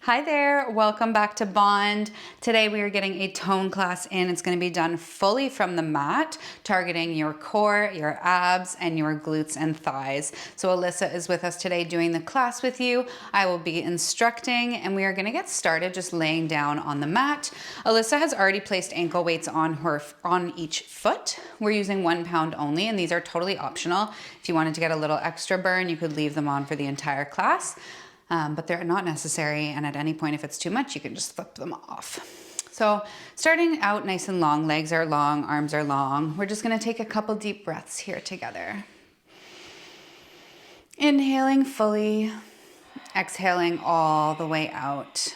Hi there, welcome back to Bond. Today we are getting a tone class in. It's going to be done fully from the mat, targeting your core, your abs, and your glutes and thighs. So Alyssa is with us today doing the class with you. I will be instructing, and we are going to get started just laying down on the mat. Alyssa has already placed ankle weights on each foot. We're using 1 pound only, and these are totally optional. If you wanted to get a little extra burn, you could leave them on for the entire class. But they're not necessary, and at any point if it's too much you can just flip them off. So starting out nice and long, legs are long, arms are long. We're just going to take a couple deep breaths here together. Inhaling fully, exhaling all the way out.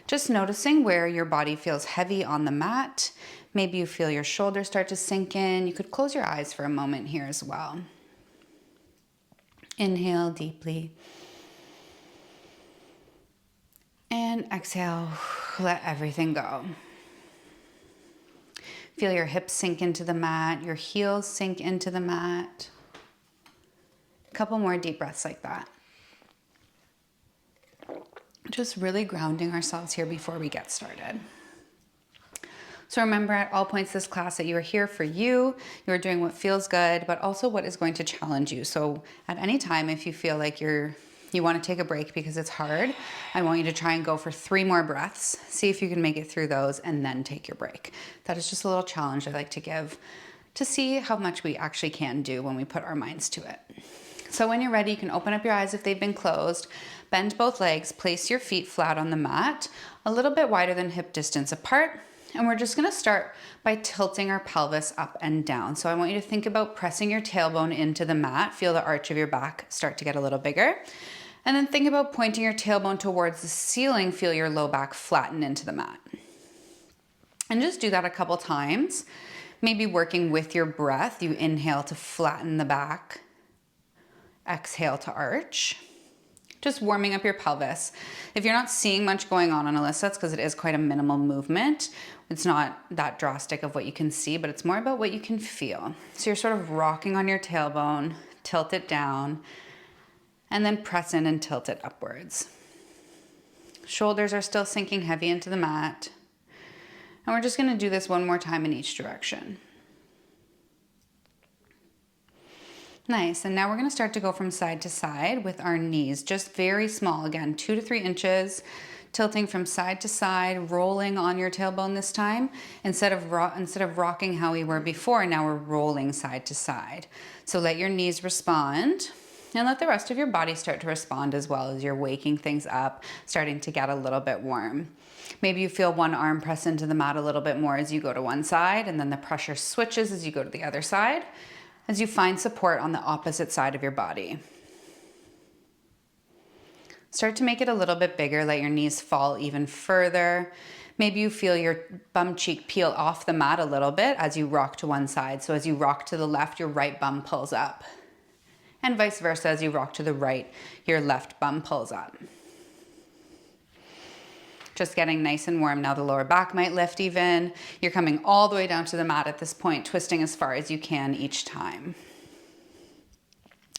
Just noticing where your body feels heavy on the mat. Maybe you feel your shoulders start to sink in. You could close your eyes for a moment here as well. Inhale deeply. And exhale, let everything go. Feel your hips sink into the mat, your heels sink into the mat. A couple more deep breaths like that. Just really grounding ourselves here before we get started. So remember at all points this class that you are here for you are doing what feels good, but also what is going to challenge you. So at any time, if you feel like you want to take a break because it's hard, I want you to try and go for 3 more breaths. See if you can make it through those and then take your break. That is just a little challenge I like to give to see how much we actually can do when we put our minds to it. So when you're ready, you can open up your eyes if they've been closed, bend both legs, place your feet flat on the mat, a little bit wider than hip distance apart. And we're just going to start by tilting our pelvis up and down. So I want you to think about pressing your tailbone into the mat. Feel the arch of your back start to get a little bigger. And then think about pointing your tailbone towards the ceiling. Feel your low back flatten into the mat. And just do that a couple times. Maybe working with your breath. You inhale to flatten the back. Exhale to arch. Just warming up your pelvis. If you're not seeing much going on Alyssa, it's because it is quite a minimal movement. It's not that drastic of what you can see, but it's more about what you can feel. So you're sort of rocking on your tailbone, tilt it down, and then press in and tilt it upwards. Shoulders are still sinking heavy into the mat. And we're just going to do this one more time in each direction. Nice, and now we're going to start to go from side to side with our knees, just very small, again, 2 to 3 inches, tilting from side to side, rolling on your tailbone this time. Instead of rocking how we were before, now we're rolling side to side. So let your knees respond, and let the rest of your body start to respond as well as you're waking things up, starting to get a little bit warm. Maybe you feel one arm press into the mat a little bit more as you go to one side, and then the pressure switches as you go to the other side, as you find support on the opposite side of your body. Start to make it a little bit bigger. Let your knees fall even further. Maybe you feel your bum cheek peel off the mat a little bit as you rock to one side. So as you rock to the left, your right bum pulls up. And vice versa, as you rock to the right, your left bum pulls up. Just getting nice and warm. Now the lower back might lift even. You're coming all the way down to the mat at this point, twisting as far as you can each time.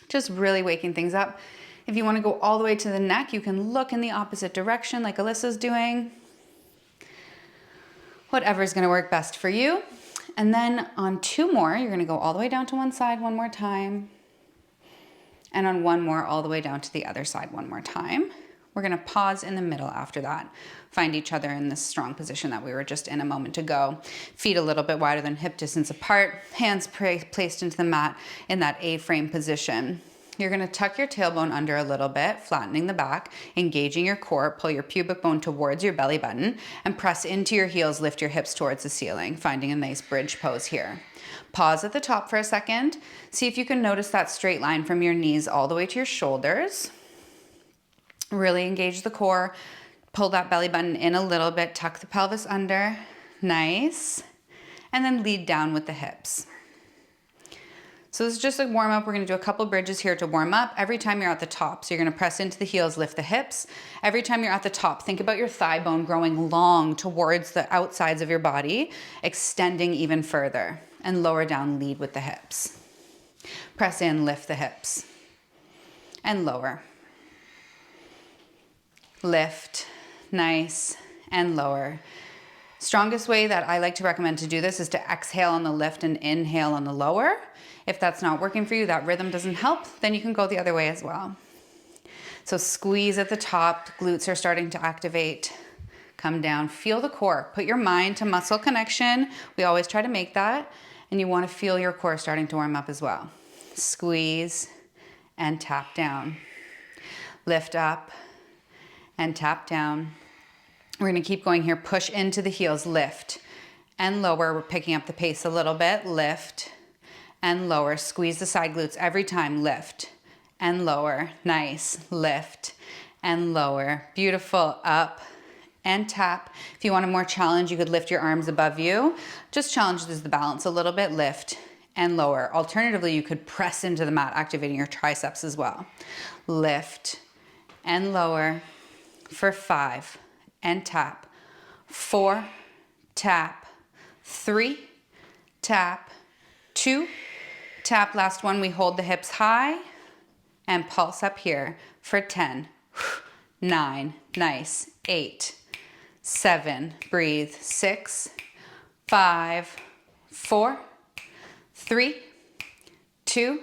Just really waking things up. If you want to go all the way to the neck, you can look in the opposite direction like Alyssa's doing. Whatever is going to work best for you. And then on 2 more, you're going to go all the way down to one side one more time. And on 1 more, all the way down to the other side one more time. We're going to pause in the middle after that. Find each other in this strong position that we were just in a moment ago. Feet a little bit wider than hip distance apart. Hands placed into the mat in that A-frame position. You're going to tuck your tailbone under a little bit, flattening the back, engaging your core, pull your pubic bone towards your belly button, and press into your heels, lift your hips towards the ceiling, finding a nice bridge pose here. Pause at the top for a second. See if you can notice that straight line from your knees all the way to your shoulders. Really engage the core. Pull that belly button in a little bit. Tuck the pelvis under. Nice. And then lead down with the hips. So this is just a warm up. We're going to do a couple bridges here to warm up. Every time you're at the top, so you're going to press into the heels, lift the hips. Every time you're at the top, think about your thigh bone growing long towards the outsides of your body, extending even further. And lower down, lead with the hips. Press in, lift the hips. And lower. lift, nice, and lower. Strongest way that I like to recommend to do this is to exhale on the lift and inhale on the lower. If that's not working for you, that rhythm doesn't help, then you can go the other way as well. So squeeze at the top, glutes are starting to activate. Come down, feel the core. Put your mind to muscle connection. We always try to make that. And you want to feel your core starting to warm up as well. Squeeze and tap down. Lift up and tap down. We're going to keep going here. Push into the heels, lift and lower. We're picking up the pace a little bit. Lift and lower. Squeeze the side glutes every time. Lift and lower. Nice. Lift and lower. Beautiful. Up and tap. If you want a more challenge, you could lift your arms above you. Just challenges the balance a little bit. Lift and lower. Alternatively, you could press into the mat, activating your triceps as well. Lift and lower for 5 and tap. 4, tap. 3, tap. 2, tap. Last one, we hold the hips high and pulse up here for 10, 9, nice, 8, 7, breathe, 6, 5, 4, 3, 2,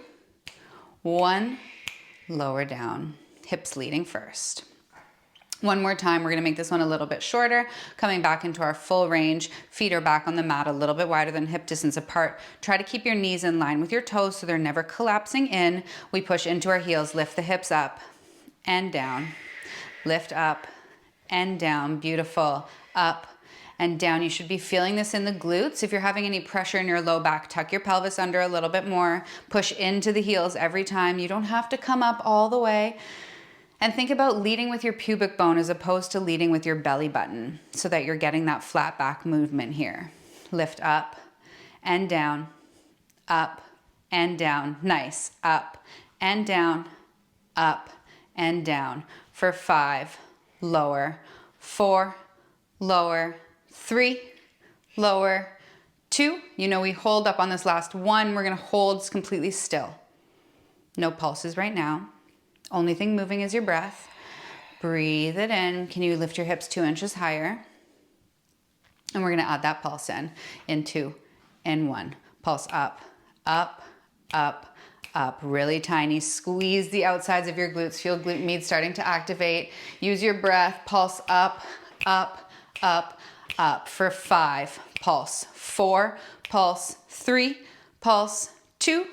1, lower down, hips leading first. One more time, we're gonna make this one a little bit shorter, coming back into our full range. Feet are back on the mat a little bit wider than hip distance apart. Try to keep your knees in line with your toes so they're never collapsing in. We push into our heels, lift the hips up and down. Lift up and down, beautiful. Up and down. You should be feeling this in the glutes. If you're having any pressure in your low back, tuck your pelvis under a little bit more. Push into the heels every time. You don't have to come up all the way. And think about leading with your pubic bone as opposed to leading with your belly button so that you're getting that flat back movement here. Lift up and down, up and down. Nice. Up and down, up and down. For 5, lower. 4, lower. 3, lower. 2, you know we hold up on this last one. We're gonna hold completely still. No pulses right now. Only thing moving is your breath. Breathe it in. Can you lift your hips 2 inches higher? And we're gonna add that pulse in 2 and 1. Pulse up, up, up, up, really tiny. Squeeze the outsides of your glutes. Feel glute med starting to activate. Use your breath. Pulse up, up, up, up for 5. Pulse 4, pulse 3, pulse 2,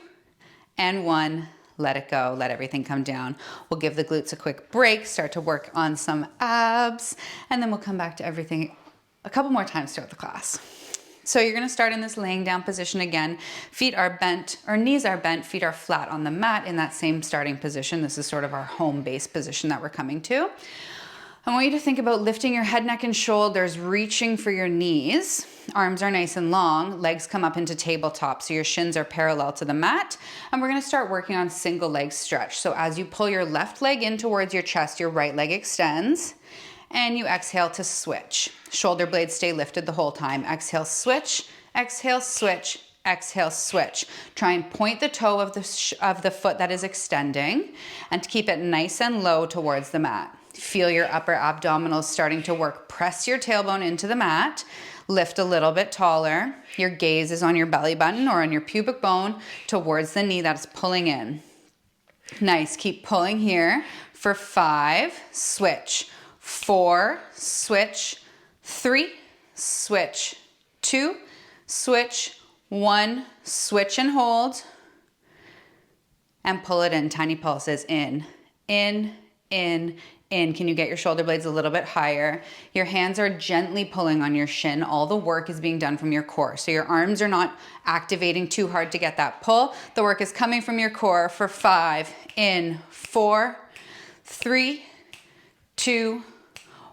and 1. Let it go. Let everything come down. We'll give the glutes a quick break, start to work on some abs, and then we'll come back to everything a couple more times throughout the class. So you're going to start in this laying down position again. Feet are bent, or knees are bent, feet are flat on the mat in that same starting position. This is sort of our home base position that we're coming to. I want you to think about lifting your head, neck, and shoulders, reaching for your knees. Arms are nice and long, legs come up into tabletop, so your shins are parallel to the mat. And we're gonna start working on single leg stretch. So as you pull your left leg in towards your chest, your right leg extends, and you exhale to switch. Shoulder blades stay lifted the whole time. Exhale, switch, exhale, switch, exhale, switch. Try and point the toe of the foot that is extending, and to keep it nice and low towards the mat. Feel your upper abdominals starting to work. Press your tailbone into the mat. Lift a little bit taller. Your gaze is on your belly button or on your pubic bone towards the knee that's pulling in. Nice. Keep pulling here for 5. Switch. 4. Switch. 3. Switch. 2. Switch. 1. Switch and hold. And pull it in. Tiny pulses. In, in, in, in. Can you get your shoulder blades a little bit higher? Your hands are gently pulling on your shin. All the work is being done from your core. So your arms are not activating too hard to get that pull. The work is coming from your core for 5. In, 4, 3, 2,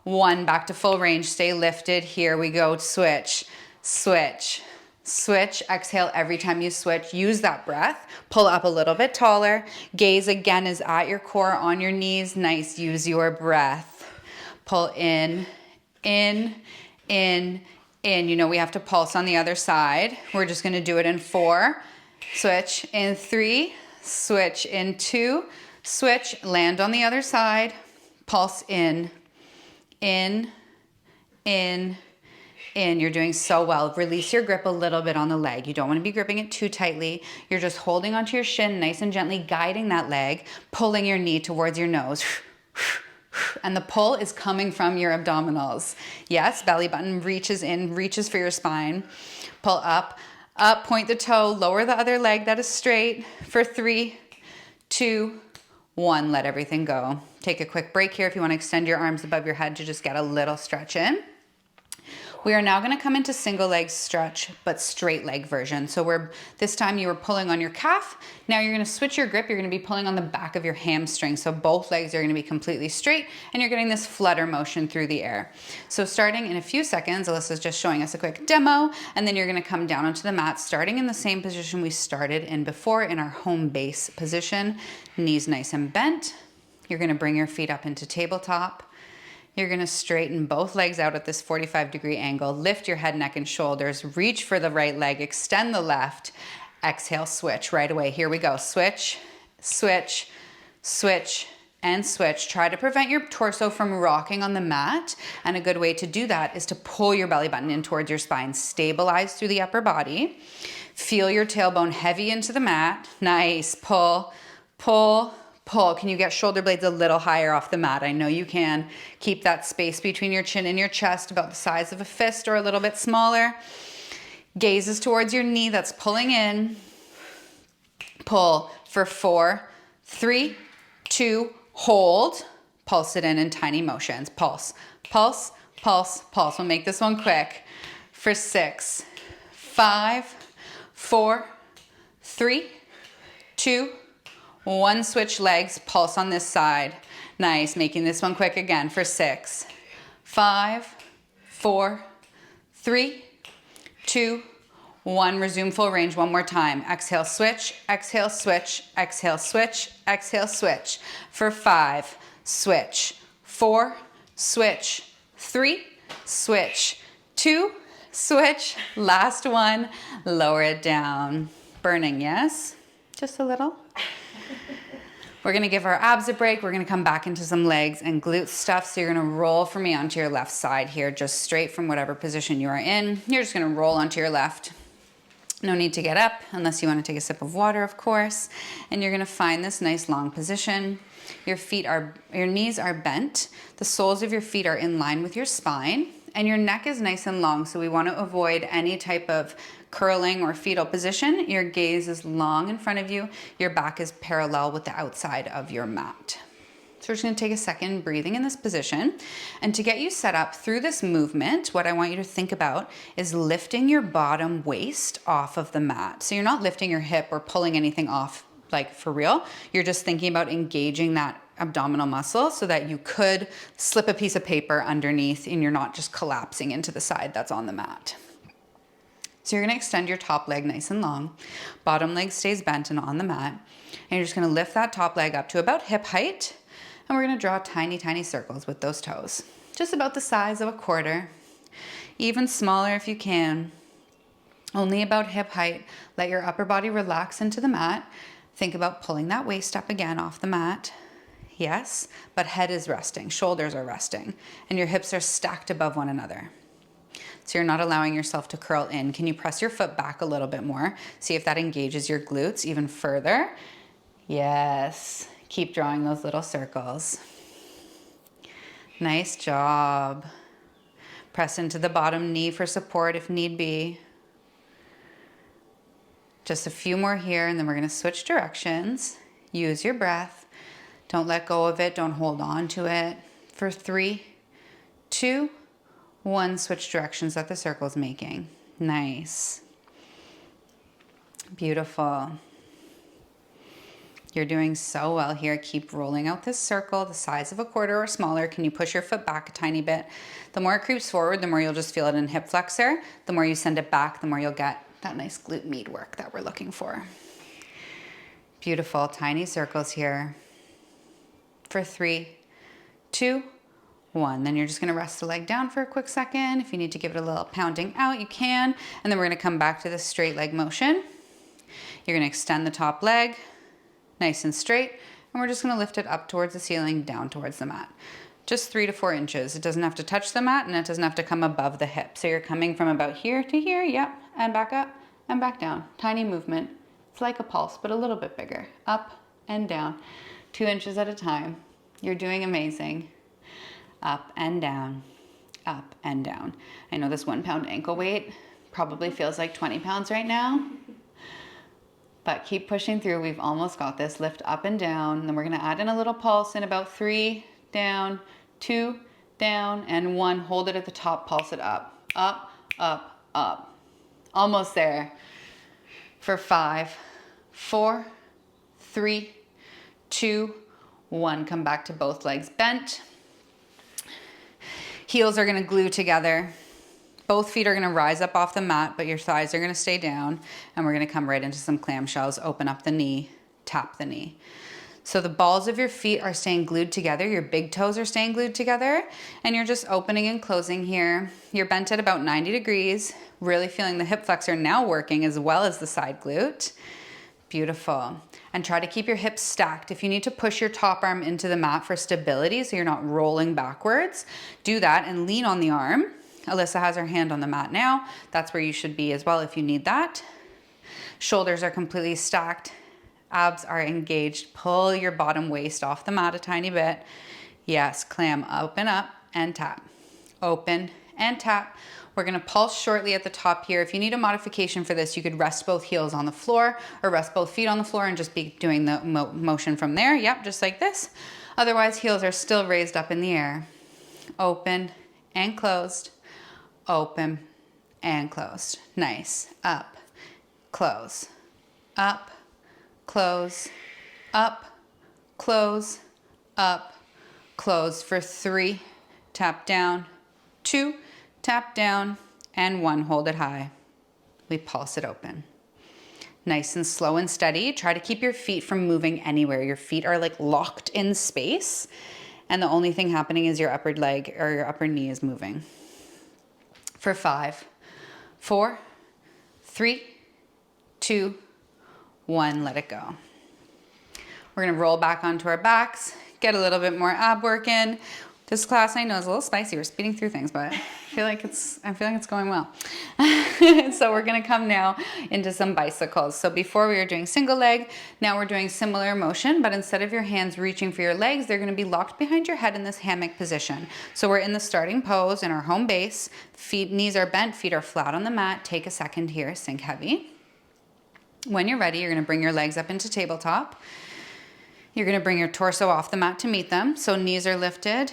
1. Back to full range. Stay lifted. Here we go. Switch, switch, switch. Exhale every time you switch. Use that breath. Pull up a little bit taller. Gaze again is at your core, on your knees. Nice. Use your breath. Pull in, in, in, in. You know we have to pulse on the other side. We're just going to do it in 4. Switch in 3. Switch in 2. Switch. Land on the other side. Pulse in, In, in, in. You're doing so well. Release your grip a little bit on the leg. You don't want to be gripping it too tightly. You're just holding onto your shin nice and gently, guiding that leg, pulling your knee towards your nose. And the pull is coming from your abdominals. Yes, belly button reaches in, reaches for your spine. Pull up, up, point the toe, lower the other leg that is straight for 3, 2, 1. Let everything go. Take a quick break here if you want to extend your arms above your head to just get a little stretch in. We are now going to come into single leg stretch, but straight leg version. So this time you were pulling on your calf. Now you're going to switch your grip. You're going to be pulling on the back of your hamstring. So both legs are going to be completely straight and you're getting this flutter motion through the air. So starting in a few seconds, Alyssa's just showing us a quick demo, and then you're going to come down onto the mat, starting in the same position we started in before, in our home base position. Knees nice and bent. You're going to bring your feet up into tabletop. You're going to straighten both legs out at this 45-degree angle. Lift your head, neck, and shoulders. Reach for the right leg. Extend the left. Exhale, switch right away. Here we go. Switch, switch, switch, and switch. Try to prevent your torso from rocking on the mat. And a good way to do that is to pull your belly button in towards your spine. Stabilize through the upper body. Feel your tailbone heavy into the mat. Nice. Pull, pull, pull. Can you get shoulder blades a little higher off the mat? I know you can. Keep that space between your chin and your chest about the size of a fist or a little bit smaller. Gaze is towards your knee that's pulling in. Pull for 4, 3, 2, hold. Pulse it in tiny motions. Pulse, pulse, pulse, pulse. We'll make this one quick. For 6, 5, 4, 3, 2, 1. Switch legs, pulse on this side. Nice, making this one quick again for 6, 5, 4, 3, 2, 1. Resume full range one more time. Exhale, switch, exhale, switch, exhale, switch, exhale, switch. For 5, switch, 4, switch, 3, switch, 2, switch. Last one, lower it down. Burning, yes? Just a little? We're going to give our abs a break. We're going to come back into some legs and glute stuff. So you're going to roll for me onto your left side here, just straight from whatever position you are in. You're just going to roll onto your left. No need to get up unless you want to take a sip of water, of course. And you're going to find this nice long position. Your knees are bent. The soles of your feet are in line with your spine. And your neck is nice and long, so we want to avoid any type of curling or fetal position. Your gaze is long in front of you. Your back is parallel with the outside of your mat. So we're just going to take a second breathing in this position. And to get you set up through this movement, what I want you to think about is lifting your bottom waist off of the mat. So you're not lifting your hip or pulling anything off like for real. You're just thinking about engaging that abdominal muscle so that you could slip a piece of paper underneath and you're not just collapsing into the side that's on the mat. So you're going to extend your top leg nice and long. Bottom leg stays bent and on the mat. And you're just going to lift that top leg up to about hip height. And we're going to draw tiny, tiny circles with those toes. Just about the size of a quarter. Even smaller if you can. Only about hip height. Let your upper body relax into the mat. Think about pulling that waist up again off the mat. Yes, but head is resting, shoulders are resting, and your hips are stacked above one another. So you're not allowing yourself to curl in. Can you press your foot back a little bit more? See if that engages your glutes even further. Yes, keep drawing those little circles. Nice job. Press into the bottom knee for support if need be. Just a few more here, and then we're going to switch directions. Use your breath. Don't let go of it. Don't hold on to it. For 3, 2, 1, switch directions that the circle's making. Nice. Beautiful. You're doing so well here. Keep rolling out this circle the size of a quarter or smaller. Can you push your foot back a tiny bit? The more it creeps forward, the more you'll just feel it in hip flexor. The more you send it back, the more you'll get that nice glute med work that we're looking for. Beautiful. Tiny circles here. For 3, 2, 1. Then you're just going to rest the leg down for a quick second. If you need to give it a little pounding out, you can. And then we're going to come back to this straight leg motion. You're going to extend the top leg nice and straight. And we're just going to lift it up towards the ceiling, down towards the mat. just 3 to 4 inches. It doesn't have to touch the mat and it doesn't have to come above the hip. So you're coming from about here to here, yep, and back up and back down. Tiny movement. It's like a pulse, but a little bit bigger. Up and down, 2 inches at a time. You're doing amazing. Up and down, up and down. I know this 1 pound ankle weight probably feels like 20 pounds right now, but keep pushing through. We've almost got this. Lift up and down. Then we're gonna add in a little pulse in about 3, down, 2, down, and 1. Hold it at the top, pulse it up, up, up, up. Almost there. For 5, 4, 3, 2, 1. Come back to both legs bent. Heels are gonna glue together. Both feet are gonna rise up off the mat, but your thighs are gonna stay down, and we're gonna come right into some clamshells. Open up the knee, tap the knee. So the balls of your feet are staying glued together. Your big toes are staying glued together, and you're just opening and closing here. You're bent at about 90 degrees, really feeling the hip flexor now working as well as the side glute. Beautiful. And try to keep your hips stacked. If you need to push your top arm into the mat for stability so you're not rolling backwards, do that and lean on the arm. Alyssa has her hand on the mat now. That's where you should be as well if you need that. Shoulders are completely stacked. Abs are engaged. Pull your bottom waist off the mat a tiny bit. Yes, clam, open up and tap. Open and tap. We're gonna pulse shortly at the top here. If you need a modification for this, you could rest both heels on the floor or rest both feet on the floor and just be doing the motion from there. Yep, just like this. Otherwise, heels are still raised up in the air. Open and closed. Open and closed. Nice. Up, close, up, close, up, close, up, close. For 3, tap down, 2, tap down, and 1, hold it high. We pulse it open. Nice and slow and steady. Try to keep your feet from moving anywhere. Your feet are like locked in space, and the only thing happening is your upper leg or your upper knee is moving. For 5, 4, 3, 2, 1, let it go. We're gonna roll back onto our backs, get a little bit more ab work in. This class I know is a little spicy. We're speeding through things, but I'm feeling it's going well. So we're gonna come now into some bicycles. So before we were doing single leg, now we're doing similar motion, but instead of your hands reaching for your legs, they're gonna be locked behind your head in this hammock position. So we're in the starting pose in our home base. Knees are bent, feet are flat on the mat. Take a second here, sink heavy. When you're ready, you're gonna bring your legs up into tabletop. You're gonna bring your torso off the mat to meet them. So knees are lifted,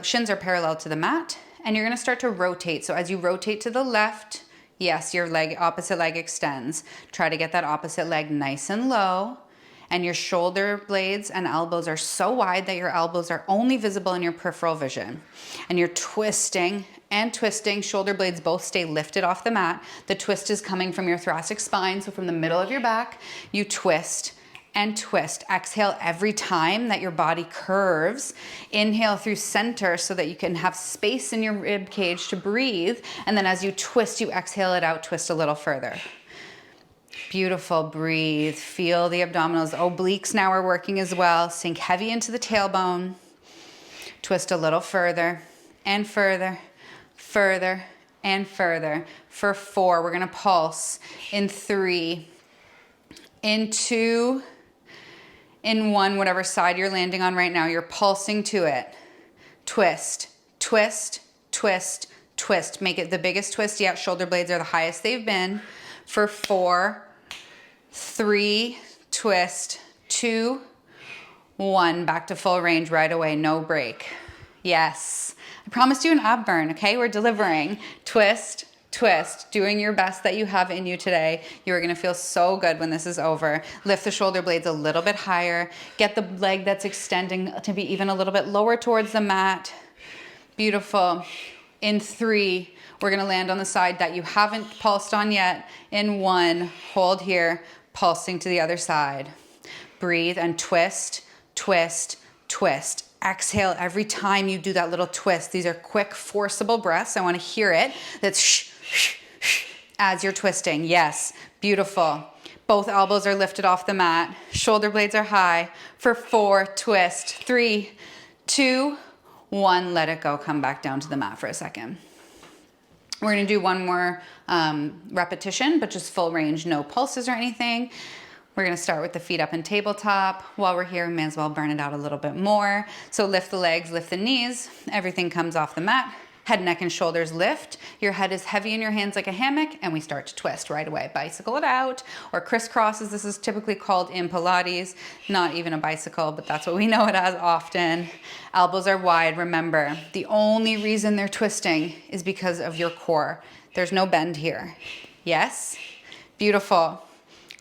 shins are parallel to the mat, and you're gonna start to rotate. So as you rotate to the left, yes, your opposite leg extends. Try to get that opposite leg nice and low, and your shoulder blades and elbows are so wide that your elbows are only visible in your peripheral vision. And you're twisting and twisting. Shoulder blades both stay lifted off the mat. The twist is coming from your thoracic spine, so from the middle of your back, you twist and twist. Exhale every time that your body curves. Inhale through center so that you can have space in your rib cage to breathe. And then as you twist, you exhale it out, twist a little further. Beautiful, breathe. Feel the abdominals. Obliques now are working as well. Sink heavy into the tailbone. Twist a little further and further, further and further. For 4, we're gonna pulse in 3, in 2, in 1, whatever side you're landing on right now, you're pulsing to it. Twist, twist, twist, twist. Make it the biggest twist yet. Shoulder blades are the highest they've been. For 4, 3, twist, 2, 1. Back to full range right away, no break. Yes, I promised you an ab burn, okay? We're delivering. Twist, twist, doing your best that you have in you today. You are gonna feel so good when this is over. Lift the shoulder blades a little bit higher. Get the leg that's extending to be even a little bit lower towards the mat. Beautiful. In 3, we're gonna land on the side that you haven't pulsed on yet. In 1, hold here, pulsing to the other side. Breathe and twist, twist, twist. Exhale every time you do that little twist. These are quick, forcible breaths. I wanna hear it. That's shh, shh, shh, as you're twisting. Yes, beautiful. Both elbows are lifted off the mat. Shoulder blades are high. For 4, twist. 3, 2, 1, let it go, come back down to the mat for a second. We're gonna do one more repetition, but just full range, no pulses or anything. We're gonna start with the feet up in tabletop. While we're here, we may as well burn it out a little bit more. So lift the legs, lift the knees, everything comes off the mat. Head, neck, and shoulders lift. Your head is heavy in your hands like a hammock, and we start to twist right away. Bicycle it out, or crisscross, as this is typically called in Pilates. Not even a bicycle, but that's what we know it as often. Elbows are wide. Remember, the only reason they're twisting is because of your core. There's no bend here. Yes? Beautiful.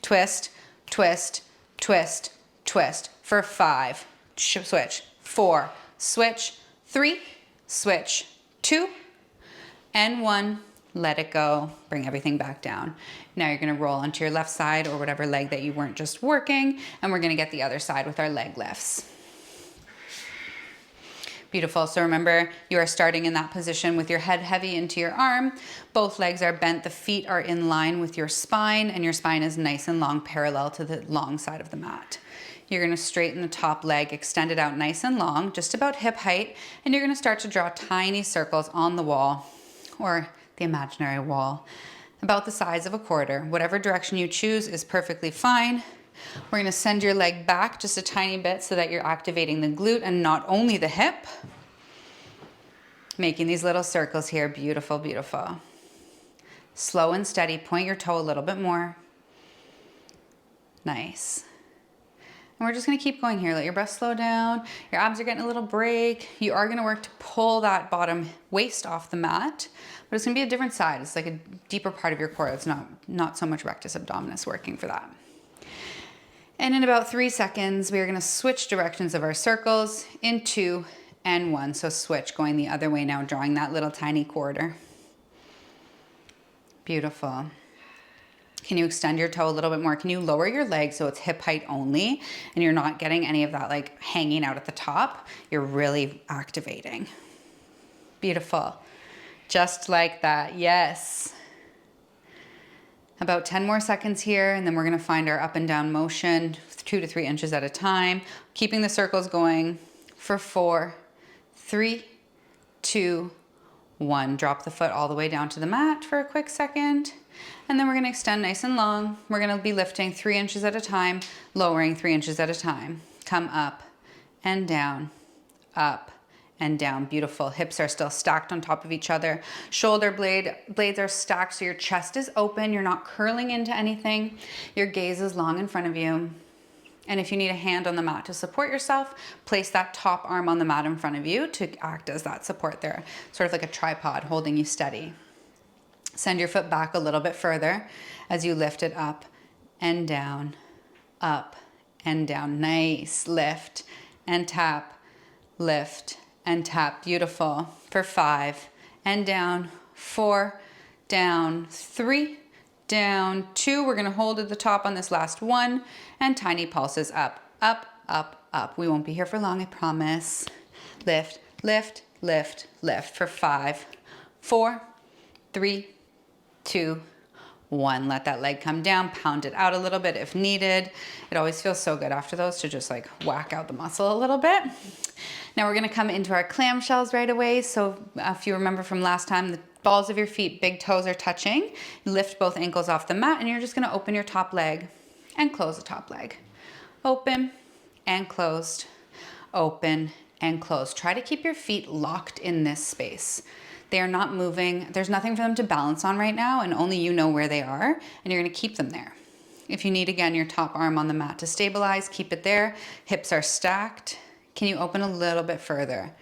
Twist, twist, twist, twist. For 5, switch. 4, switch. 3, switch. 2 and 1, let it go, bring everything back down. Now you're gonna roll onto your left side or whatever leg that you weren't just working, and we're gonna get the other side with our leg lifts. Beautiful, so remember, you are starting in that position with your head heavy into your arm, both legs are bent, the feet are in line with your spine, and your spine is nice and long, parallel to the long side of the mat. You're gonna straighten the top leg, extend it out nice and long, just about hip height, and you're gonna start to draw tiny circles on the wall, or the imaginary wall, about the size of a quarter. Whatever direction you choose is perfectly fine. We're gonna send your leg back just a tiny bit so that you're activating the glute and not only the hip. Making these little circles here, beautiful, beautiful. Slow and steady, point your toe a little bit more. Nice. And we're just gonna keep going here. Let your breath slow down. Your abs are getting a little break. You are gonna work to pull that bottom waist off the mat, but it's gonna be a different side. It's like a deeper part of your core. It's not so much rectus abdominis working for that. And in about 3 seconds, we are gonna switch directions of our circles in 2 and 1. So switch, going the other way now, drawing that little tiny quarter. Beautiful. Can you extend your toe a little bit more? Can you lower your leg so it's hip height only and you're not getting any of that like hanging out at the top? You're really activating. Beautiful. Just like that, yes. About 10 more seconds here, and then we're gonna find our up and down motion, 2 to 3 inches at a time, keeping the circles going for 4, 3, 2, 1. Drop the foot all the way down to the mat for a quick second. And then we're gonna extend nice and long. We're gonna be lifting 3 inches at a time, lowering 3 inches at a time. Come up and down, up and down. Beautiful. Hips are still stacked on top of each other. Shoulder blades are stacked so your chest is open. You're not curling into anything. Your gaze is long in front of you. And if you need a hand on the mat to support yourself, place that top arm on the mat in front of you to act as that support there, sort of like a tripod holding you steady. Send your foot back a little bit further as you lift it up and down, up and down. Nice. Lift and tap, lift and tap. Beautiful. For 5 and down, 4, down, 3, down, 2. We're gonna hold at the top on this last one, and tiny pulses up, up, up, up. We won't be here for long, I promise. Lift, lift, lift, lift for 5, 4, 3, 2, 1. Let that leg come down, pound it out a little bit if needed. It always feels so good after those to just like whack out the muscle a little bit. Now we're gonna come into our clamshells right away. So if you remember from last time, the balls of your feet, big toes are touching. Lift both ankles off the mat, and you're just gonna open your top leg and close the top leg. Open and closed, open and closed. Try to keep your feet locked in this space. They are not moving. There's nothing for them to balance on right now, and only you know where they are, and you're gonna keep them there. If you need, again, your top arm on the mat to stabilize, keep it there. Hips are stacked. Can you open a little bit further?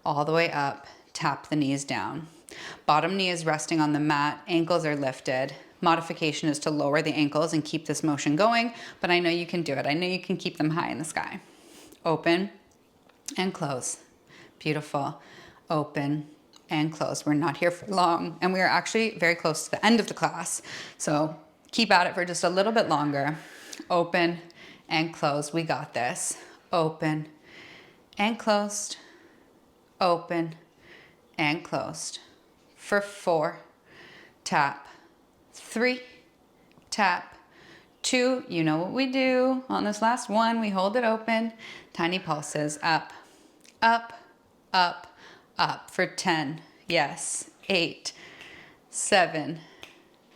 All the way up, tap the knees down. Bottom knee is resting on the mat, ankles are lifted. Modification is to lower the ankles and keep this motion going, but I know you can do it. I know you can keep them high in the sky. Open and close. Beautiful. Open and close. We're not here for long, and we are actually very close to the end of the class. So keep at it for just a little bit longer. Open and close. We got this. Open and closed. Open and closed. For 4, tap. 3, tap. 2, you know what we do. On this last one, we hold it open. Tiny pulses. Up, up, up, up for 10. Yes. 8, 7,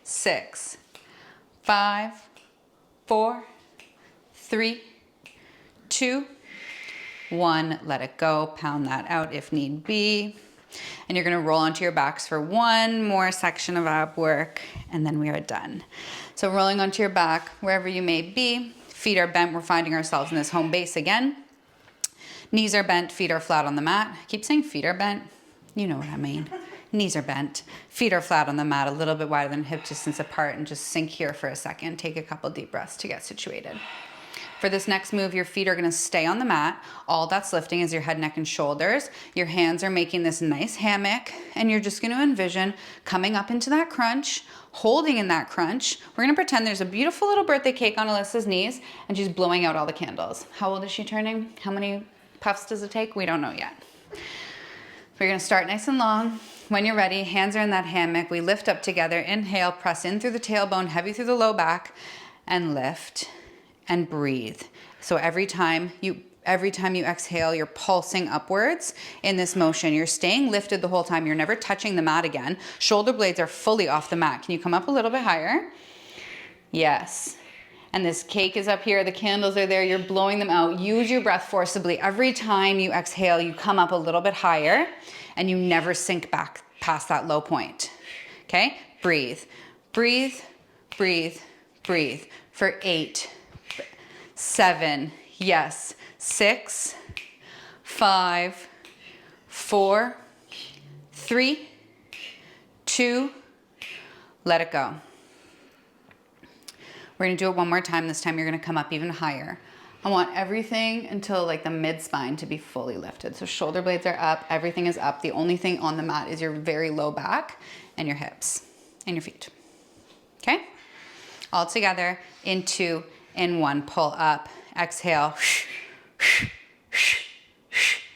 6, 5, 4, 3, 2, 1. Let it go. Pound that out if need be. And you're going to roll onto your backs for one more section of ab work, and then we are done. So rolling onto your back, wherever you may be, feet are bent. We're finding ourselves in this home base again. Knees are bent, feet are flat on the mat. I keep saying feet are bent. You know what I mean. Knees are bent, feet are flat on the mat, a little bit wider than hip distance apart, and just sink here for a second. Take a couple deep breaths to get situated. For this next move, your feet are gonna stay on the mat. All that's lifting is your head, neck, and shoulders. Your hands are making this nice hammock, and you're just gonna envision coming up into that crunch, holding in that crunch. We're gonna pretend there's a beautiful little birthday cake on Alyssa's knees, and she's blowing out all the candles. How old is she turning? How many puffs does it take? We don't know yet. We're gonna start nice and long. When you're ready, hands are in that hammock. We lift up together. Inhale, press in through the tailbone, heavy through the low back, and lift. And breathe. So every time you exhale, you're pulsing upwards in this motion. You're staying lifted the whole time. You're never touching the mat again. Shoulder blades are fully off the mat. Can you come up a little bit higher? Yes. And this cake is up here. The candles are there. You're blowing them out. Use your breath forcibly. Every time you exhale, you come up a little bit higher and you never sink back past that low point. Okay? Breathe. Breathe, breathe, breathe. For 8, 7, yes, 6, 5, 4, 3, 2, let it go. We're gonna do it one more time. This time you're gonna come up even higher. I want everything until like the mid spine to be fully lifted. So shoulder blades are up, everything is up. The only thing on the mat is your very low back and your hips and your feet. Okay? All together in 2, in 1, pull up, exhale.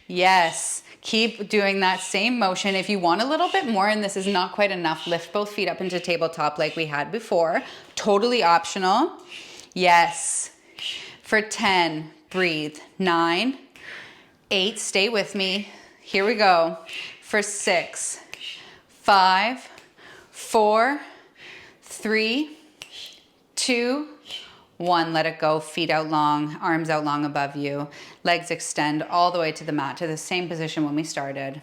Yes, keep doing that same motion. If you want a little bit more and this is not quite enough, lift both feet up into tabletop like we had before. Totally optional. Yes. For 10, breathe. 9, 8, stay with me. Here we go. For 6, 5, 4, 3, 2, 1, let it go. Feet out long, arms out long above you. Legs extend all the way to the mat, to the same position when we started.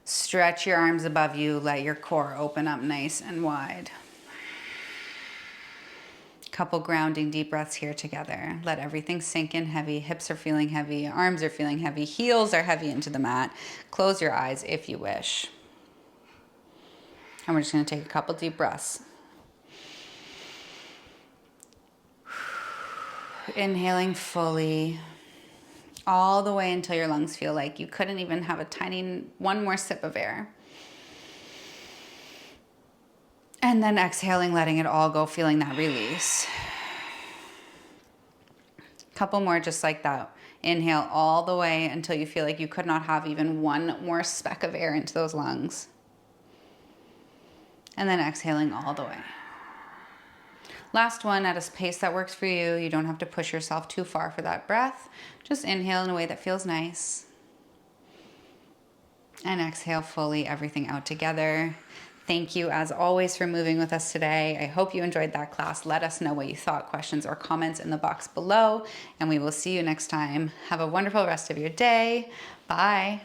Stretch your arms above you. Let your core open up nice and wide. Couple grounding deep breaths here together. Let everything sink in heavy. Hips are feeling heavy. Arms are feeling heavy. Heels are heavy into the mat. Close your eyes if you wish. And we're just going to take a couple deep breaths. Inhaling fully, all the way until your lungs feel like you couldn't even have a tiny one more sip of air. And then exhaling, letting it all go, feeling that release. Couple more just like that. Inhale all the way until you feel like you could not have even one more speck of air into those lungs. And then exhaling all the way. Last one at a pace that works for you. You don't have to push yourself too far for that breath. Just inhale in a way that feels nice. And exhale fully, everything out together. Thank you as always for moving with us today. I hope you enjoyed that class. Let us know what you thought, questions or comments in the box below, and we will see you next time. Have a wonderful rest of your day. Bye.